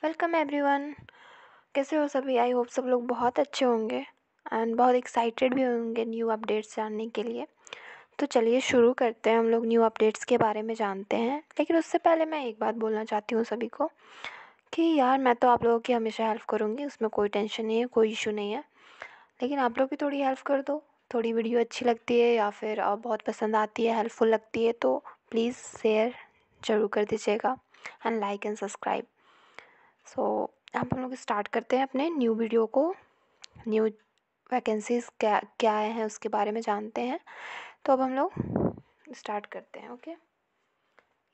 Welcome everyone. कैसे हो सभी? आई होप सब लोग बहुत अच्छे होंगे एंड बहुत एक्साइटेड भी होंगे न्यू अपडेट्स जानने के लिए। तो चलिए शुरू करते हैं, हम लोग न्यू अपडेट्स के बारे में जानते हैं। लेकिन उससे पहले मैं एक बात बोलना चाहती हूँ सभी को कि यार मैं तो आप लोगों की हमेशा हेल्प करूँगी, उसमें कोई टेंशन नहीं है, कोई इशू नहीं है। लेकिन आप लोग भी थोड़ी हेल्प कर दो। थोड़ी वीडियो अच्छी लगती है या फिर बहुत पसंद आती है, हेल्पफुल लगती है, तो प्लीज़ शेयर ज़रूर कर दीजिएगा एंड लाइक एंड सब्सक्राइब। सो अब हम लोग स्टार्ट करते हैं अपने न्यू वीडियो को। न्यू वैकेंसीज़ क्या क्या आए हैं उसके बारे में जानते हैं। तो अब हम लोग स्टार्ट करते हैं। ओके,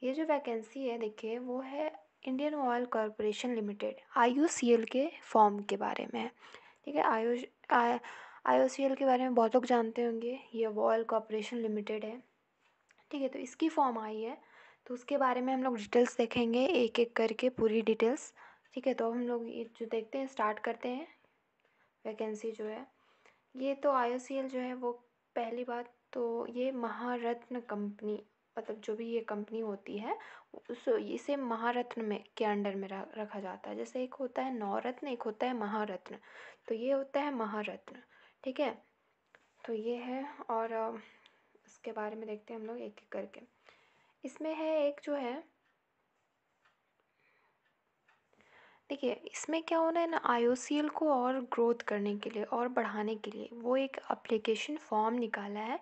ये जो वैकेंसी है देखिए वो है Indian oil corporation limited IOCL के फॉर्म के बारे में है। ठीक है, IOCL के बारे में बहुत लोग जानते होंगे, ये ऑयल कॉरपोरेशन लिमिटेड है। ठीक है, तो इसकी फॉर्म आई है तो उसके बारे में हम लोग डिटेल्स देखेंगे एक एक करके, पूरी डिटेल्स। ठीक है, तो अब हम लोग ये जो देखते हैं, स्टार्ट करते हैं। वैकेंसी जो है ये तो IOCL जो है वो, पहली बात तो ये महारत्न कंपनी, मतलब जो भी ये कंपनी होती है उस इसे महारत्न में के अंडर में रखा जाता है। जैसे एक होता है नवरत्न, एक होता है महारत्न, तो ये होता है महारत्न। ठीक है, तो ये है। और इसके बारे में देखते हैं हम लोग एक एक करके। इसमें है एक जो है, देखिए इसमें क्या होना है ना, IOCL को और ग्रोथ करने के लिए और बढ़ाने के लिए वो एक एप्लीकेशन फॉर्म निकाला है,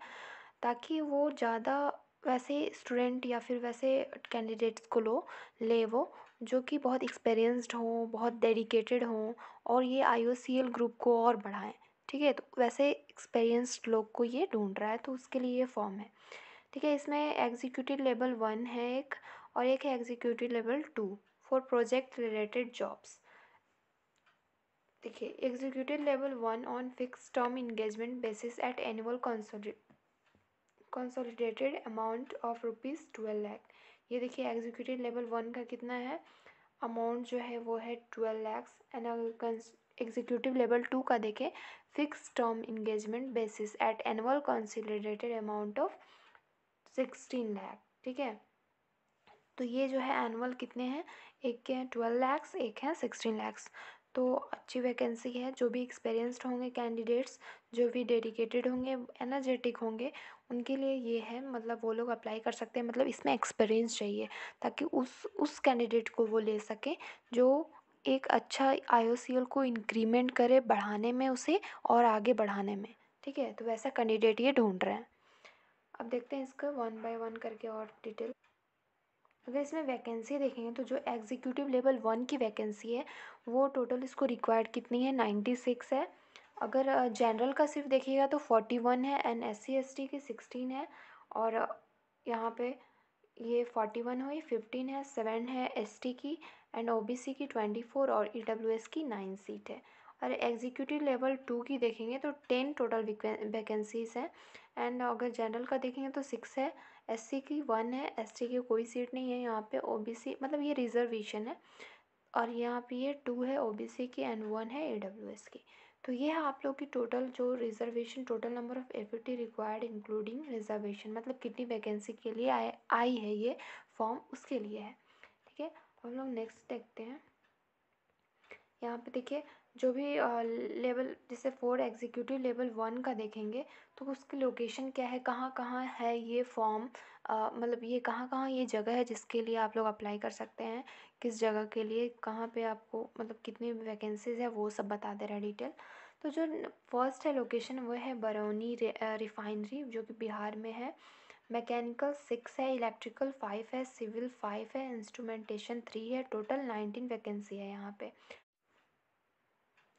ताकि वो ज़्यादा वैसे स्टूडेंट या फिर वैसे कैंडिडेट्स को ले वो जो कि बहुत एक्सपीरियंस्ड हों, बहुत डेडिकेटेड हों और ये IOCL ग्रुप को और बढ़ाएं। ठीक है, तो वैसे एक्सपीरियंस्ड लोग को ये ढूंढ रहा है, तो उसके लिए ये फॉर्म है। ठीक है, इसमें एग्जीक्यूटिव लेवल 1 है एक, और एक है executive level 2 for project related jobs. देखिए executive level 1 on fix term engagement basis at annual consolidated amount of ₹12 lakh. ये देखिए एग्जीक्यूटिव लेवल 1 का कितना है, अमाउंट जो है वो है 12 lakhs। एंड एग्जीक्यूटिव लेवल 2 का देखें, fix term engagement basis at annual consolidated amount of 16 lakh. ठीक है, तो ये जो है एनुअल कितने हैं, एक के हैं 12 lakhs, एक है 16 lakhs। तो अच्छी वैकेंसी है। जो भी एक्सपीरियंस्ड होंगे कैंडिडेट्स, जो भी डेडिकेटेड होंगे, एनर्जेटिक होंगे, उनके लिए ये है। मतलब वो लोग अप्लाई कर सकते हैं, मतलब इसमें एक्सपीरियंस चाहिए ताकि उस कैंडिडेट को वो ले सकें जो एक अच्छा IOCL को इंक्रीमेंट करे, बढ़ाने में उसे और आगे बढ़ाने में। ठीक है, तो वैसा कैंडिडेट ये ढूंढ रहे हैं। अब देखते हैं इसका 1 बाय 1 करके और डिटेल। अगर इसमें वैकेंसी देखेंगे तो जो एग्जीक्यूटिव लेवल 1 की वैकेंसी है वो टोटल इसको रिक्वायर्ड कितनी है, 96 है। अगर जनरल का सिर्फ देखिएगा तो 41 है एंड SC ST की 16 है। और यहाँ पे ये 41 हुई, 15 है, 7 है ST की एंड OBC की 24 और EWS की 9 सीट है। और एग्जीक्यूटिव लेवल 2 की देखेंगे तो 10 टोटल वैकेंसीज हैं। एंड अगर जनरल का देखेंगे तो 6 है, SC की 1 है, ST की कोई सीट नहीं है यहाँ पे, OBC मतलब ये रिजर्वेशन है। और यहाँ पे ये 2 है OBC की एंड 1 है AWS की। तो ये है आप लोग की टोटल जो reservation, total number of FTE required including reservation, मतलब कितनी वैकेंसी के लिए आई है ये फॉर्म, उसके लिए है। ठीक है, हम लोग नेक्स्ट देखते हैं। यहाँ पे देखिए जो भी लेवल, जैसे 4 एग्जीक्यूटिव लेवल 1 का देखेंगे तो उसकी लोकेशन क्या है, कहाँ कहाँ है ये फॉर्म, मतलब ये कहाँ कहाँ ये जगह है जिसके लिए आप लोग अप्लाई कर सकते हैं, किस जगह के लिए, कहाँ पे आपको मतलब कितनी वैकेंसीज़ है, वो सब बता दे रहा है डिटेल। तो जो फर्स्ट है लोकेशन वो है बरौनी रिफाइनरी, जो कि बिहार में है। मैकेनिकल 6 है, इलेक्ट्रिकल 5 है, सिविल 5 है, इंस्ट्रूमेंटेशन 3 है। टोटल 19 वैकेंसी है यहाँ पे।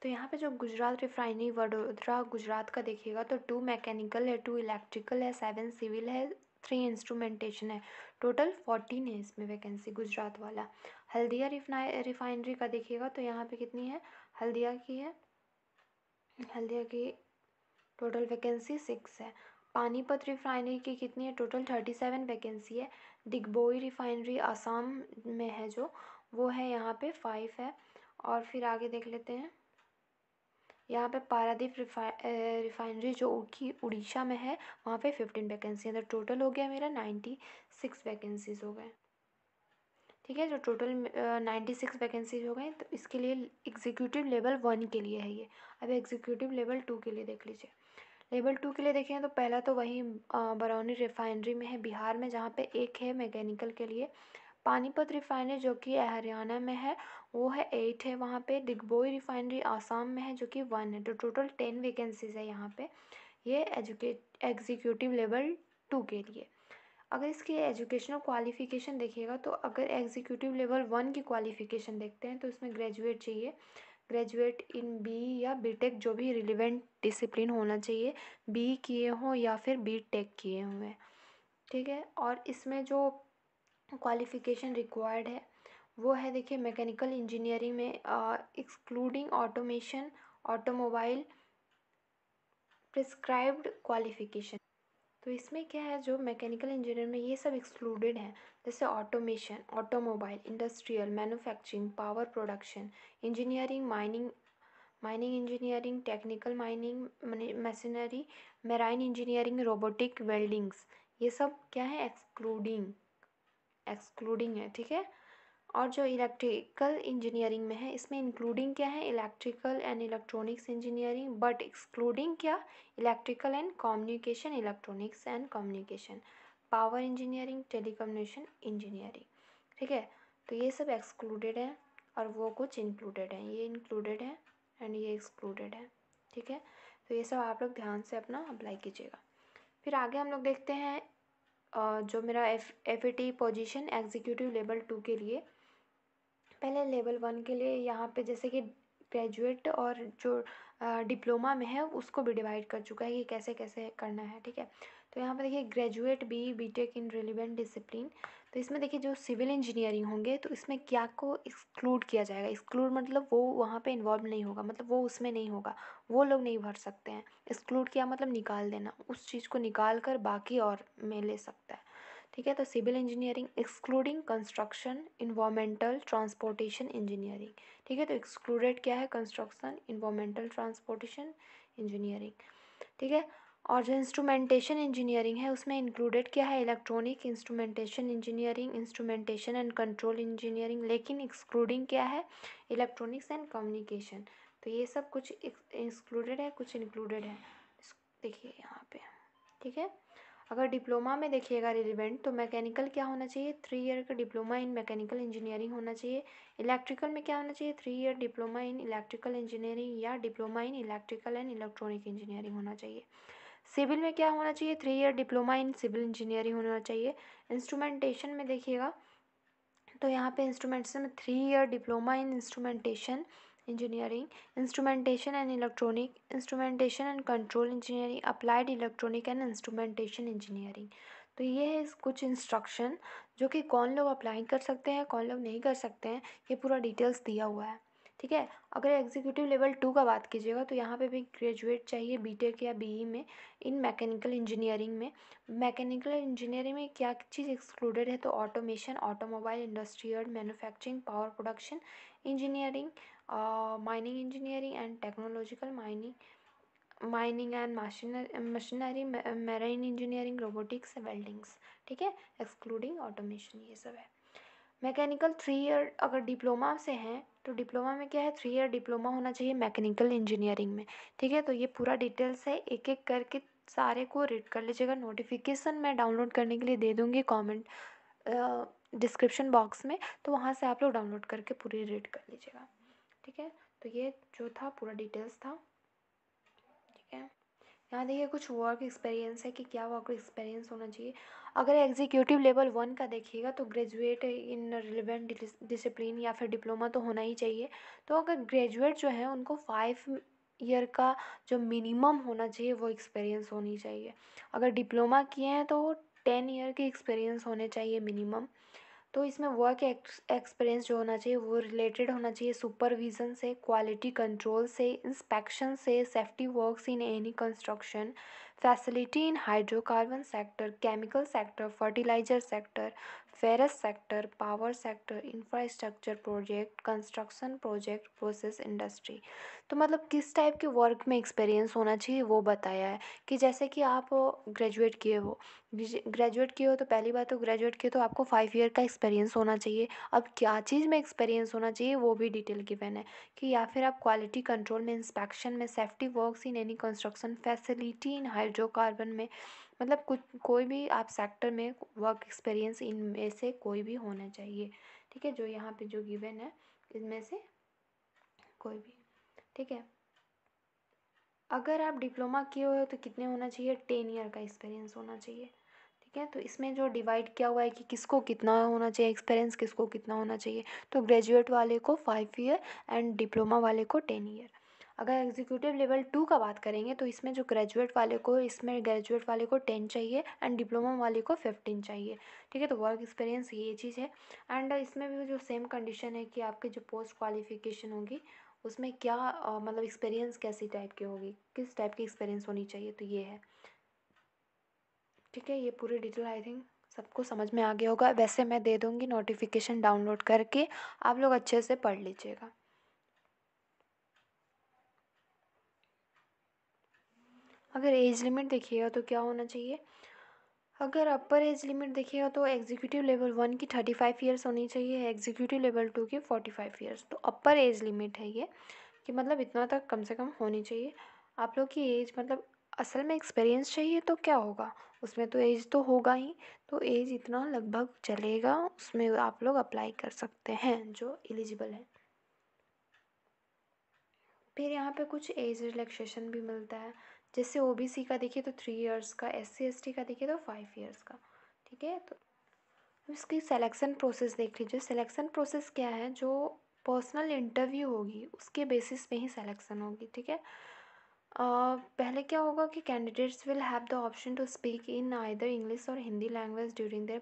तो यहाँ पे जो गुजरात रिफाइनरी वडोदरा गुजरात का देखिएगा तो 2 मैकेनिकल है, 2 इलेक्ट्रिकल है, 7 सिविल है, 3 इंस्ट्रूमेंटेशन है। टोटल 14 है इसमें वैकेंसी गुजरात वाला। हल्दिया रिफाइनरी का देखिएगा तो यहाँ पे कितनी है, हल्दिया की है, हल्दिया की टोटल वैकेंसी 6 है। पानीपत रिफाइनरी की कितनी है, टोटल 37 वैकेंसी है। डिगबोई रिफाइनरी आसाम में है जो, वो है यहाँ पे 5 है। और फिर आगे देख लेते हैं, यहाँ पे पारादीप रिफाइनरी जो कि उड़ीसा में है, वहाँ पे 15 वैकेंसी है। तो टोटल हो गया मेरा 96 वैकेंसीज हो गए। ठीक है, जो टोटल 96 वैकेंसीज हो गए, तो इसके लिए एग्जीक्यूटिव लेवल 1 के लिए है ये। अब एग्जीक्यूटिव लेवल 2 के लिए देख लीजिए। लेवल 2 के लिए देखें तो पहला तो वही बरौनी रिफाइनरी में है बिहार में, जहाँ पे एक है मैकेनिकल के लिए। पानीपत रिफाइनरी जो कि हरियाणा में है, वो है 8 है वहाँ पे। डिगबोई रिफाइनरी आसाम में है जो कि 1 है। तो टोटल 10 वैकेंसीज है यहाँ पे, ये एग्जीक्यूटिव लेवल 2 के लिए। अगर इसकी एजुकेशनल क्वालिफ़िकेशन देखिएगा, तो अगर एग्जीक्यूटिव लेवल 1 की क्वालिफ़िकेशन देखते हैं तो इसमें ग्रेजुएट चाहिए, ग्रेजुएट इन बी या बीटेक, जो भी रिलेवेंट डिसिप्लिन होना चाहिए, बी किए हों या फिर बीटेक किए हुए हैं। ठीक है, और इसमें जो क्वालिफ़िकेशन रिक्वायर्ड है वो है, देखिए, मैकेनिकल इंजीनियरिंग में excluding automation, automobile, prescribed qualification. तो इसमें क्या है, जो मैकेनिकल इंजीनियर में ये सब एक्सक्लूडेड हैं, जैसे automation, automobile, industrial, manufacturing, power production, engineering, mining engineering, technical mining, machinery, marine engineering, robotic, weldings, ये सब क्या है, एक्सक्लूडिंग है। ठीक है, और जो इलेक्ट्रिकल इंजीनियरिंग में है, इसमें इंक्लूडिंग क्या है, electrical and electronics engineering, but excluding क्या, electrical and communication, electronics and communication, power engineering, telecommunication engineering. ठीक है, तो ये सब एक्सक्लूडेड है और वो कुछ इंक्लूडेड है, ये इंक्लूडेड है एंड ये एक्सक्लूडेड है। ठीक है, तो ये सब आप लोग ध्यान से अपना अप्लाई कीजिएगा। फिर आगे हम लोग देखते हैं जो मेरा एफ पोजीशन एग्जीक्यूटिव लेवल 2 के लिए। पहले लेवल 1 के लिए यहाँ पे जैसे कि ग्रेजुएट और जो डिप्लोमा में है उसको भी डिवाइड कर चुका है कि कैसे कैसे करना है। ठीक है, तो यहाँ पे देखिए graduate B BTech in relevant discipline. तो इसमें देखिए जो सिविल इंजीनियरिंग होंगे तो इसमें क्या को एक्सक्लूड किया जाएगा। एक्सक्लूड मतलब वो वहाँ पे इन्वॉल्व नहीं होगा, मतलब वो उसमें नहीं होगा, वो लोग नहीं भर सकते हैं। एक्सक्लूड किया मतलब निकाल देना, उस चीज़ को निकाल कर बाकी और में ले सकता है। ठीक है, तो civil engineering excluding construction, environmental, transportation engineering. ठीक है, तो एक्सक्लूडेड क्या है, कंस्ट्रक्शन, इन्वामेंटल, ट्रांसपोर्टेशन इंजीनियरिंग। ठीक है, और जो इंस्ट्रूमेंटेशन इंजीनियरिंग है उसमें इंक्लूडेड क्या है, electronic instrumentation engineering, instrumentation and control engineering, लेकिन एक्सक्लूडिंग क्या है, इलेक्ट्रॉनिक्स एंड कम्युनिकेशन। तो ये सब कुछ एक्सक्लूडेड है, कुछ इंक्लूडेड है, देखिए यहाँ पे। ठीक है, अगर डिप्लोमा में देखिएगा रिलेवेंट, तो मैकेनिकल क्या होना चाहिए, 3 ईयर का डिप्लोमा इन मैकेनिकल इंजीनियरिंग होना चाहिए। इलेक्ट्रिकल में क्या होना चाहिए, 3 year diploma in electrical engineering या diploma in electrical and electronic engineering होना चाहिए। सिविल में क्या होना चाहिए, 3 year diploma in civil engineering होना चाहिए। इंस्ट्रूमेंटेशन में देखिएगा, तो यहाँ पे इंस्ट्रूमेंटेशन में 3 year diploma in instrumentation engineering, instrumentation and electronic, instrumentation and control engineering, applied electronic and instrumentation engineering. तो ये है कुछ इंस्ट्रक्शन जो कि कौन लोग अप्लाई कर सकते हैं, कौन लोग नहीं कर सकते हैं, ये पूरा डिटेल्स दिया हुआ है। ठीक है, अगर एग्जीक्यूटिव लेवल 2 का बात कीजिएगा तो यहाँ पे भी ग्रेजुएट चाहिए बीटेक या बीई में इन मैकेनिकल इंजीनियरिंग में। मैकेनिकल इंजीनियरिंग में क्या चीज़ एक्सक्लूडेड है, तो automation, automobile, industrial, manufacturing, power production engineering, mining engineering and technological mining and machinery, marine engineering, robotics, weldings. ठीक है, एक्सक्लूडिंग ऑटोमेशन, ये सब है। मैकेनिकल 3 ईयर अगर डिप्लोमा से हैं तो डिप्लोमा में क्या है, 3 ईयर डिप्लोमा होना चाहिए मैकेनिकल इंजीनियरिंग में। ठीक है, तो ये पूरा डिटेल्स है, एक एक करके सारे को रीड कर लीजिएगा। नोटिफिकेशन मैं डाउनलोड करने के लिए दे दूँगी कमेंट डिस्क्रिप्शन बॉक्स में, तो वहाँ से आप लोग डाउनलोड करके पूरी रीड कर लीजिएगा। ठीक है, तो ये जो था पूरा डिटेल्स था। ठीक है, यहाँ देखिए कुछ वर्क एक्सपीरियंस है कि क्या वर्क एक्सपीरियंस होना चाहिए। अगर एग्जीक्यूटिव लेवल 1 का देखिएगा तो ग्रेजुएट इन रिलेवेंट डिसिप्लिन या फिर डिप्लोमा तो होना ही चाहिए। तो अगर ग्रेजुएट जो है उनको 5 ईयर का जो मिनिमम होना चाहिए वो एक्सपीरियंस होनी चाहिए। अगर डिप्लोमा किए हैं तो 10 ईयर के एक्सपीरियंस होने चाहिए मिनिमम। तो इसमें वर्क एक्सपीरियंस जो होना चाहिए वो रिलेटेड होना चाहिए सुपरविज़न से, क्वालिटी कंट्रोल से, इंस्पेक्शन से, safety works in any construction, facility in hydrocarbon sector, chemical sector, fertiliser sector, ferrous sector, power sector, infrastructure project, construction project, process industry. तो मतलब किस टाइप के वर्क में एक्सपीरियंस होना चाहिए वो बताया है कि जैसे कि आप ग्रेजुएट किए हो, तो पहली बात तो ग्रेजुएट किए तो आपको 5 ईयर का एक्सपीरियंस होना चाहिए। अब क्या चीज़ में एक्सपीरियंस होना चाहिए वो भी डिटेल गिवन है कि या फिर आप क्वालिटी कंट्रोल में, इंस्पेक्शन में, safety works in any construction facility in hydrocarbon में, मतलब कुछ कोई भी आप सेक्टर में वर्क एक्सपीरियंस इनमें से कोई भी होना चाहिए। ठीक है, जो यहाँ पे जो गिवन है इनमें से कोई भी। ठीक है, अगर आप डिप्लोमा किए हो तो कितने होना चाहिए, 10 ईयर का एक्सपीरियंस होना चाहिए। ठीक है, तो इसमें जो डिवाइड किया हुआ है कि किसको कितना होना चाहिए एक्सपीरियंस, किसको कितना होना चाहिए, तो ग्रेजुएट वाले को 5 ईयर एंड डिप्लोमा वाले को 10 ईयर। अगर एग्जीक्यूटिव लेवल 2 का बात करेंगे तो इसमें जो ग्रेजुएट वाले को, इसमें ग्रेजुएट वाले को 10 चाहिए एंड डिप्लोमा वाले को 15 चाहिए। ठीक है, तो वर्क एक्सपीरियंस ये चीज़ है। एंड इसमें भी जो सेम कंडीशन है कि आपके जो पोस्ट क्वालिफिकेशन होगी उसमें क्या मतलब एक्सपीरियंस कैसी टाइप की होगी, किस टाइप की एक्सपीरियंस होनी चाहिए, तो ये है। ठीक है, ये पूरी डिटेल आई थिंक सबको समझ में आ गया होगा। वैसे मैं दे दूँगी नोटिफिकेशन डाउनलोड करके, आप लोग अच्छे से पढ़ लीजिएगा। अगर एज लिमिट देखिएगा तो क्या होना चाहिए, अगर अपर एज लिमिट देखिएगा तो एग्जीक्यूटिव लेवल 1 की 35 ईयर्स होनी चाहिए, एग्जीक्यूटिव लेवल 2 की 45 ईयर्स। तो अपर एज लिमिट है ये कि मतलब इतना तक कम से कम होनी चाहिए। आप लोग की एज मतलब असल में एक्सपीरियंस चाहिए तो क्या होगा, उसमें तो एज तो होगा ही, तो एज इतना लगभग चलेगा, उसमें आप लोग अप्लाई कर सकते हैं जो एलिजिबल है। फिर यहाँ पे कुछ एज रिलैक्सेशन भी मिलता है, जैसे ओबीसी का देखिए तो 3 ईयर्स का, एससी एसटी का देखिए तो 5 ईयर्स का। ठीक है, तो इसकी सिलेक्शन प्रोसेस देख लीजिए। सिलेक्शन प्रोसेस क्या है, जो पर्सनल इंटरव्यू होगी उसके बेसिस पे ही सिलेक्शन होगी। ठीक है, पहले क्या होगा कि candidates will have the option to speak in either English और हिंदी लैंग्वेज ड्यूरिंग देयर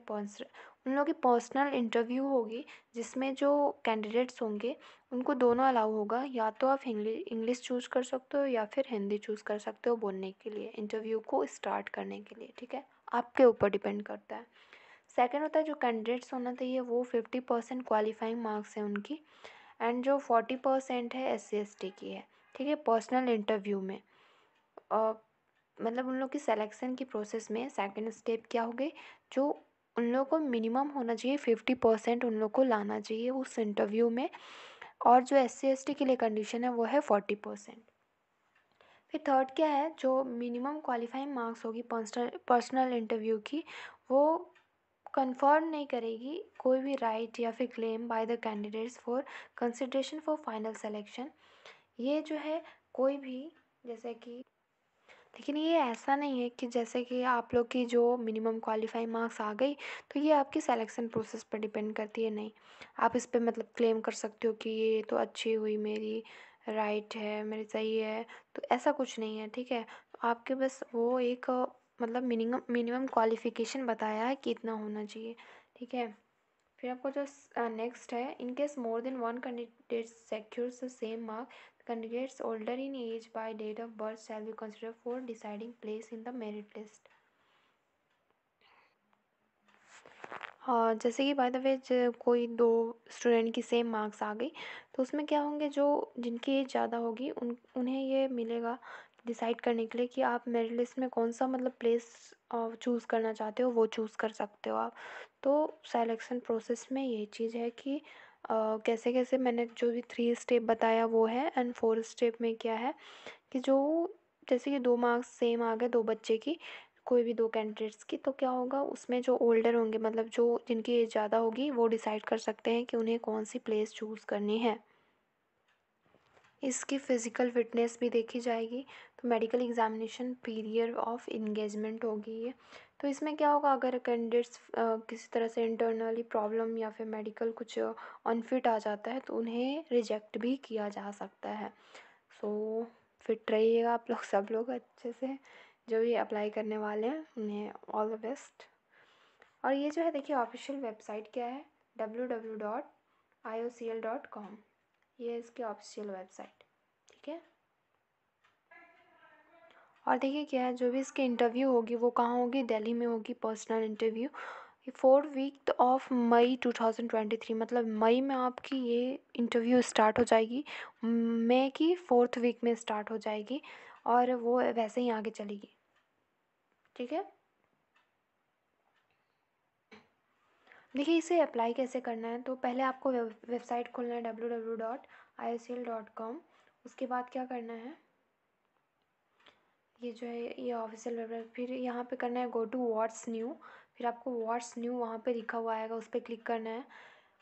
उन लोगों की पर्सनल इंटरव्यू होगी, जिसमें जो कैंडिडेट्स होंगे उनको दोनों अलाउ होगा, या तो आप इंग्लिश चूज़ कर सकते हो या फिर हिंदी चूज़ कर सकते हो बोलने के लिए, इंटरव्यू को स्टार्ट करने के लिए। ठीक है, आपके ऊपर डिपेंड करता है। सेकेंड होता है जो कैंडिडेट्स होना चाहिए वो 50% क्वालिफाइंग मार्क्स है उनकी, एंड जो 40% है एस सी एस टी की है। ठीक है, पर्सनल इंटरव्यू में मतलब उन लोग की सिलेक्शन की प्रोसेस में सेकंड स्टेप क्या हो गई, जो उन लोगों को मिनिमम होना चाहिए 50% उन लोग को लाना चाहिए उस इंटरव्यू में, और जो एस सी एस टी के लिए कंडीशन है वो है 40%। फिर थर्ड क्या है, जो मिनिमम क्वालिफाइंग मार्क्स होगी पर्सनल इंटरव्यू की, वो कंफर्म नहीं करेगी कोई भी राइट या फिर claim by the candidates for consideration for final selection. ये जो है कोई भी, जैसे कि, लेकिन ये ऐसा नहीं है कि जैसे कि आप लोग की जो मिनिमम क्वालिफाइंग मार्क्स आ गई तो ये आपकी सिलेक्शन प्रोसेस पर डिपेंड करती है, नहीं। आप इस पे मतलब क्लेम कर सकते हो कि ये तो अच्छी हुई, मेरी राइट है, मेरी सही है, तो ऐसा कुछ नहीं है। ठीक है, आपके बस वो एक मतलब मिनिमम क्वालिफिकेशन बताया है कि इतना होना चाहिए। ठीक है, फिर आपको जो नेक्स्ट है, in case more than one candidate secures the same mark, candidates older in age by date of birth shall be considered for deciding place in the merit list। हाँ, जैसे कि बाय द वे कोई दो student की same marks आ गई तो उसमें क्या होंगे, जो जिनकी एज ज़्यादा होगी उन्हें ये मिलेगा डिसाइड करने के लिए कि आप मेरिट लिस्ट में कौन सा मतलब प्लेस चूज़ करना चाहते हो, वो चूज़ कर सकते हो आप। तो सिलेक्शन प्रोसेस में ये चीज़ है कि कैसे कैसे मैंने जो भी 3 स्टेप बताया वो है, एंड 4 स्टेप में क्या है कि जो जैसे कि 2 मार्क्स सेम आ गए दो बच्चे की, कोई भी दो कैंडिडेट्स की, तो क्या होगा उसमें जो ओल्डर होंगे मतलब जो जिनकी एज ज़्यादा होगी वो डिसाइड कर सकते हैं कि उन्हें कौन सी प्लेस चूज़ करनी है। इसकी फ़िज़िकल फिटनेस भी देखी जाएगी, तो medical examination period of engagement होगी ये। तो इसमें क्या होगा, अगर कैंडिडेट्स किसी तरह से इंटरनली प्रॉब्लम या फिर मेडिकल कुछ अनफिट आ जाता है तो उन्हें रिजेक्ट भी किया जा सकता है। सो फिट रहिएगा आप लोग, सब लोग अच्छे से, जो भी अप्लाई करने वाले हैं उन्हें ऑल द बेस्ट। और ये जो है देखिए ऑफिशियल वेबसाइट क्या है, www.iocl.com, ये है इसकी ऑफिशियल वेबसाइट। ठीक है, और देखिए क्या है, जो भी इसकी इंटरव्यू होगी वो कहाँ होगी, दिल्ली में होगी personal interview. 4 week of May 2023, मतलब मई में आपकी ये इंटरव्यू स्टार्ट हो जाएगी, मई की 4th वीक में स्टार्ट हो जाएगी और वो वैसे ही आगे चलेगी। ठीक है, देखिए इसे अप्लाई कैसे करना है। तो पहले आपको वेबसाइट खोलना है www.iocl.com। उसके बाद क्या करना है, ये जो है ये ऑफिशियल वेबसाइट, फिर यहाँ पे करना है गो टू व्हाट्स न्यू। फिर आपको व्हाट्स न्यू वहाँ पे लिखा हुआ आएगा, उस पर क्लिक करना है।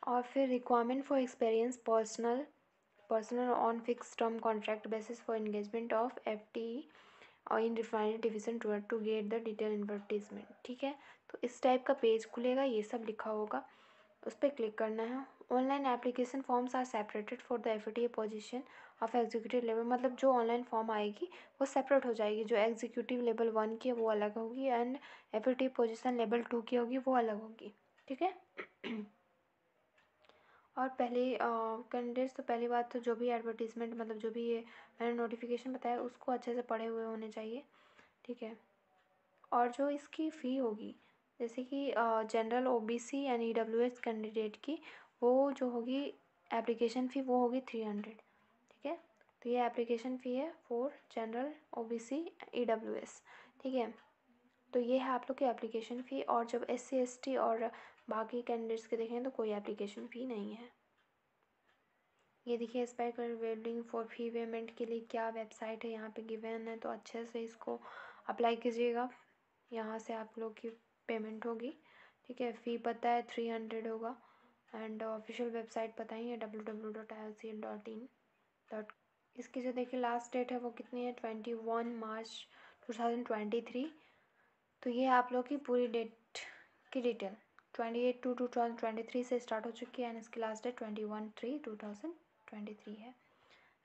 और फिर requirement for experience personal on fix term contract basis for engagement of FTE और in refinery division to get the detail advertisement. ठीक है, तो इस टाइप का पेज खुलेगा, ये सब लिखा होगा, उस पर क्लिक करना है। Online application forms are separated for the FTA position of executive level, मतलब जो ऑनलाइन फॉर्म आएगी वो सेपरेट हो जाएगी। जो एग्जीक्यूटिव लेवल 1 की है वो अलग होगी एंड FTA पोजीशन लेवल 2 की होगी वो अलग होगी। ठीक है और पहले कैंडिडेट्स तो पहली बात तो जो भी एडवर्टीज़मेंट, मतलब जो भी ये मैंने नोटिफिकेशन बताया उसको अच्छे से पढ़े हुए होने चाहिए। ठीक है, और जो इसकी फ़ी होगी, जैसे कि general OBC and EWS candidate की वो जो होगी एप्लीकेशन फ़ी वो होगी 300। ठीक है, तो ये एप्लीकेशन फ़ी है फॉर जनरल OBC EWS। ठीक है, तो ये है आप लोग की एप्लीकेशन फ़ी। और जब SC ST और बाकी कैंडिडेट्स के देखें तो कोई एप्लीकेशन फ़ी नहीं है। ये देखिए स्पाइकर वेल्डिंग फॉर फी पेमेंट के लिए क्या वेबसाइट है यहाँ पे गिवन है, तो अच्छे से इसको अप्लाई कीजिएगा। यहाँ से आप लोग की पेमेंट होगी। ठीक है, फ़ी पता है 300 होगा एंड ऑफिशियल वेबसाइट पता ही है www.iocl.in। इसकी जो देखिए लास्ट डेट है वो कितनी है, 21 मार्च 2023। तो ये आप लोग की पूरी डेट की डिटेल 28/2/2023 से स्टार्ट हो चुकी है एंड इसकी लास्ट डेट 21/3/2023 है।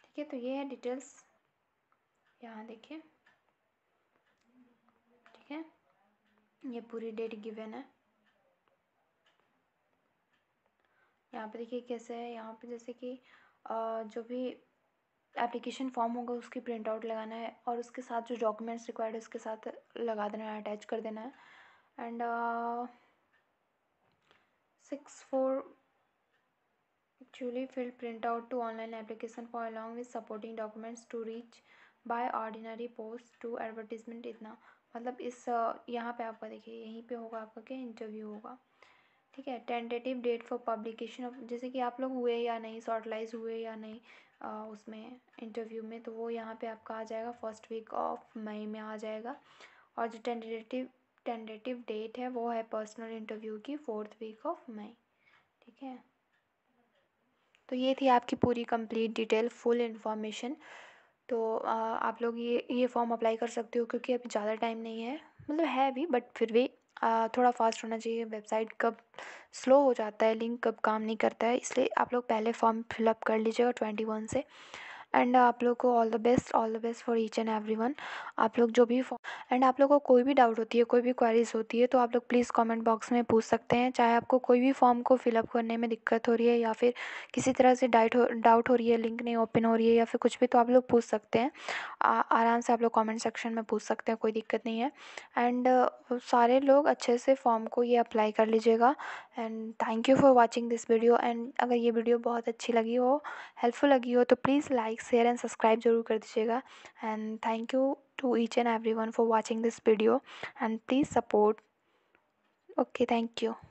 ठीक है, तो ये है डिटेल्स, यहाँ देखिए। ठीक है, ये पूरी डेट गिवन है। यहाँ पे देखिए कैसे है, यहाँ पे जैसे कि जो भी एप्लीकेशन फॉर्म होगा उसकी प्रिंट आउट लगाना है और उसके साथ जो डॉक्यूमेंट्स रिक्वायर्ड है उसके साथ लगा देना है, अटैच कर देना है। And 6/4 actually filled printout to online application for along with supporting documents to reach by ordinary post to advertisement। इतना मतलब इस यहाँ पे आपका देखिए यहीं पे होगा आपका क्या इंटरव्यू होगा। ठीक है, tentative date for publication of, जैसे कि आप लोग हुए या नहीं, शॉर्टलाइज हुए या नहीं उसमें इंटरव्यू में, तो वो यहाँ पे आपका आ जाएगा 1st वीक ऑफ मई में आ जाएगा। और जो टेंटेटिव डेट है वो है पर्सनल इंटरव्यू की 4th वीक ऑफ मई। ठीक है, तो ये थी आपकी पूरी कंप्लीट डिटेल, फुल इन्फॉर्मेशन। तो आप लोग ये फॉर्म अप्लाई कर सकते हो क्योंकि अभी ज़्यादा टाइम नहीं है, मतलब है अभी बट फिर भी थोड़ा फास्ट होना चाहिए। वेबसाइट कब स्लो हो जाता है, लिंक कब काम नहीं करता है, इसलिए आप लोग पहले फॉर्म फिलअप कर लीजिएगा 21 से। एंड आप लोग को all the best for each and everyone. आप लोग जो भी एंड आप लोग को कोई भी डाउट होती है, कोई भी क्वेरीज होती है तो आप लोग प्लीज़ कमेंट बॉक्स में पूछ सकते हैं। चाहे आपको कोई भी फॉर्म को फिलअप करने में दिक्कत हो रही है या फिर किसी तरह से डाउट हो रही है, लिंक नहीं ओपन हो रही है या फिर कुछ भी, तो आप लोग पूछ सकते हैं। आराम से आप लोग कमेंट सेक्शन में पूछ सकते हैं, कोई दिक्कत नहीं है। एंड सारे लोग अच्छे से फॉर्म को ये अप्लाई कर लीजिएगा। And thank you for watching this video. And अगर ये वीडियो बहुत अच्छी लगी हो, हेल्पफुल लगी हो, तो please like share and subscribe जरूर कर दीजिएगा। And thank you to each and everyone for watching this video and please support. Okay, thank you.